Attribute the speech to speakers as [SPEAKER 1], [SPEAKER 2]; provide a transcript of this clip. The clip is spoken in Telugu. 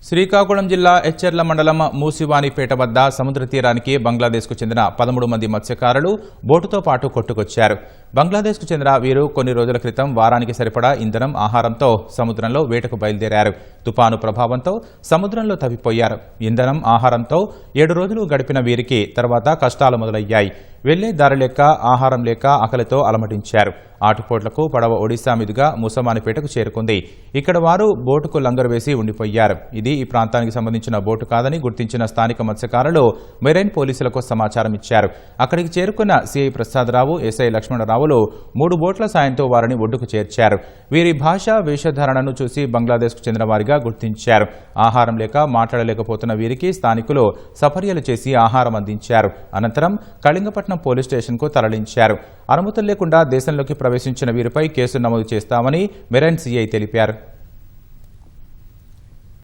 [SPEAKER 1] శ్రీకాకుళం జిల్లా ఎచ్చెర్ల మండలం మూసివానిపేట వద్ద సముద్ర తీరానికి బంగ్లాదేశ్కు చెందిన 13 మంది మత్స్యకారులు బోటుతో పాటు కొట్టుకొచ్చారు. బంగ్లాదేశ్కు చెందిన వీరు కొన్ని రోజుల క్రితం వారానికి సరిపడా ఇంధనం, ఆహారంతో సముద్రంలో వేటకు బయలుదేరారు. తుపాను ప్రభావంతో సముద్రంలో తప్పిపోయారు. ఇంధనం, ఆహారంతో 7 రోజులు గడిపిన వీరికి తర్వాత కష్టాలు మొదలయ్యాయి. వెళ్లే దారి లేక, ఆహారం లేక ఆకలితో అలమటించారు. ఆటుపోట్లకు పడవ ఒడిశా మీదుగా మూసవానిపేటకు చేరుకుంది. ఇక్కడ వారు బోటుకు లంగరు వేసి ఉండిపోయారు. ఇది ఈ ప్రాంతానికి సంబంధించిన బోటు కాదని గుర్తించిన స్థానిక మత్స్యకారులు మెరైన్ పోలీసులకు సమాచారం ఇచ్చారు. అక్కడికి చేరుకున్న సిఐ ప్రసాదరావు, ఎస్ఐ లక్ష్మణరావులు 3 బోట్ల సాయంతో వారిని ఒడ్డుకు చేర్చారు. వీరి భాష, వేషధారణను చూసి బంగ్లాదేశ్కు చెందిన వారిగా గుర్తించారు. ఆహారం లేక మాట్లాడలేకపోతున్న వీరికి స్థానికులు సపర్యలు చేసి ఆహారం అందించారు. అనంతరం కళింగపట్నం పోలీస్ స్టేషన్కు తరలించారు. అనుమతులు లేకుండా దేశంలోకి ప్రవేశించిన వీరిపై కేసు నమోదు చేస్తామని మెరైన్ సిఐ తెలిపారు.